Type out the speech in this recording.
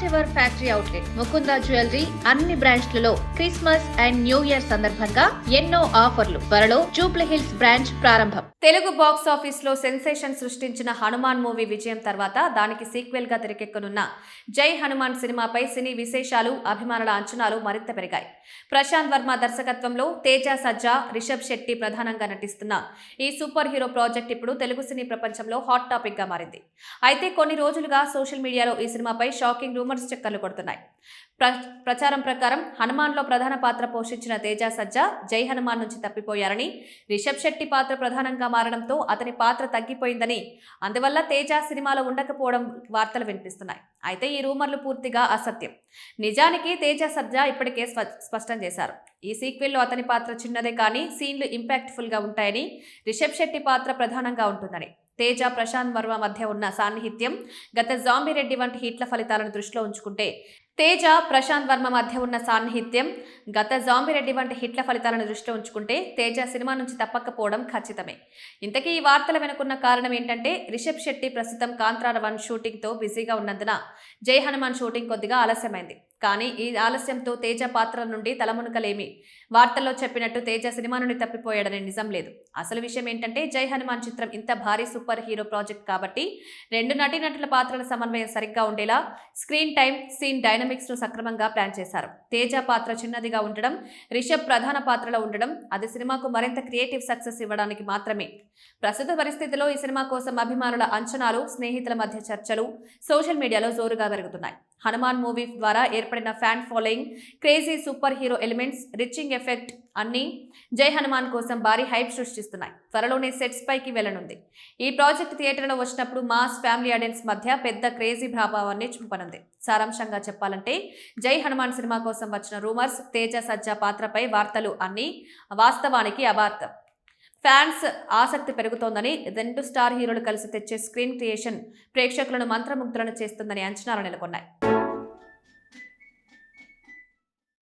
First ever factory outlet Mukunda jewellery అన్ని బ్రాంచ్లలో Christmas and new year సందర్భంగా ఎన్నో ఆఫర్లు. త్వరలో జూబ్లీ హిల్స్ బ్రాంచ్ ప్రారంభం. తెలుగు బాక్స్ ఆఫీస్ లో సెన్సేషన్ సృష్టించిన హనుమాన్ మూవీ విజయం తర్వాత దానికి సీక్వెల్ గా తెరకెక్కనున్న జై హనుమాన్ సినిమాపై సినీ విశేషాలు, అభిమానుల అంచనాలు మరింత పెరిగాయి. ప్రశాంత్ వర్మ దర్శకత్వంలో తేజ సజ్జా, రిషబ్ శెట్టి ప్రధానంగా నటిస్తున్న ఈ సూపర్ హీరో ప్రాజెక్ట్ ఇప్పుడు తెలుగు సినీ ప్రపంచంలో హాట్ టాపిక్ గా మారింది. అయితే కొన్ని రోజులుగా సోషల్ మీడియాలో ఈ సినిమాపై షాకింగ్ రూమర్స్ చక్కర్లు కొడుతున్నాయి. ప్రచారం ప్రకారం హనుమాన్ లో ప్రధాన పాత్ర పోషించిన తేజ సజ్జా జై హనుమాన్ నుంచి తప్పిపోయారని, రిషబ్ శెట్టి పాత్ర ప్రధానంగా మారడంతో అతని పాత్ర తగ్గిపోయిందని, అందువల్ల తేజ సినిమాలో ఉండకపోవడం వార్తలు వినిపిస్తున్నాయి. అయితే ఈ రూమర్లు పూర్తిగా అసత్యం. నిజానికి తేజ సజ్జా ఇప్పటికే స్పష్టం చేశారు. ఈ సీక్వెల్లో అతని పాత్ర చిన్నదే కానీ సీన్లు ఇంపాక్ట్ఫుల్ గా ఉంటాయని, రిషబ్ శెట్టి పాత్ర ప్రధానంగా ఉంటుందని. తేజ, ప్రశాంత్ వర్మ మధ్య ఉన్న సాన్నిహిత్యం గత జాంబీ రెడ్డి వంటి హిట్ల ఫలితాలను దృష్టిలో ఉంచుకుంటే తేజ సినిమా నుంచి తప్పకపోవడం ఖచ్చితమే. ఇంతకీ ఈ వార్తల వెనుకున్న కారణం ఏంటంటే, రిషబ్ శెట్టి ప్రస్తుతం కాంతార 1 షూటింగ్ తో బిజీగా ఉన్నందున జై హనుమాన్ షూటింగ్ కొద్దిగా ఆలస్యమైంది. కానీ ఈ ఆలస్యంతో తేజ పాత్ర నుండి తలమునకలేమి. వార్తల్లో చెప్పినట్టు తేజ సినిమా నుండి తప్పిపోయాడనే నిజం లేదు. అసలు విషయం ఏంటంటే, జై హనుమాన్ చిత్రం ఇంత భారీ సూపర్ హీరో ప్రాజెక్ట్ కాబట్టి 2 నటీనటుల పాత్రల సమన్వయం సరిగ్గా ఉండేలా స్క్రీన్ టైం, సీన్ డైనమిక్స్ ను సక్రమంగా ప్లాన్ చేశారు. తేజ పాత్ర చిన్నదిగా ఉండడం, రిషబ్ ప్రధాన పాత్రలో ఉండడం అది సినిమాకు మరింత క్రియేటివ్ సక్సెస్ ఇవ్వడానికి మాత్రమే. ప్రస్తుత పరిస్థితిలో ఈ సినిమా కోసం అభిమానుల అంచనాలు, స్నేహితుల మధ్య చర్చలు సోషల్ మీడియాలో జోరుగా పెరుగుతున్నాయి. హనుమాన్ మూవీ ద్వారా ఏర్పడిన fan following, crazy super hero elements, reaching effect అన్నీ జై హనుమాన్ కోసం భారీ హైప్ సృష్టిస్తున్నాయి. త్వరలోనే సెట్స్ పైకి వెళ్లనుంది. ఈ ప్రాజెక్ట్ థియేటర్లో వచ్చినప్పుడు మాస్, ఫ్యామిలీ ఆడియన్స్ మధ్య పెద్ద క్రేజీ ప్రభావాన్ని చూపనుంది. సారాంశంగా చెప్పాలంటే, జై హనుమాన్ సినిమా కోసం వచ్చిన రూమర్స్, తేజ సజ్జా పాత్రపై వార్తలు అన్నీ వాస్తవానికి అవార్తం. ఫ్యాన్స్ ఆసక్తి పెరుగుతోందని, 2 స్టార్ హీరోలు కలిసి తెచ్చే స్క్రీన్ క్రియేషన్ ప్రేక్షకులను మంత్రముగ్ధులను చేస్తుందని అంచనాలు నెలకొన్నాయి.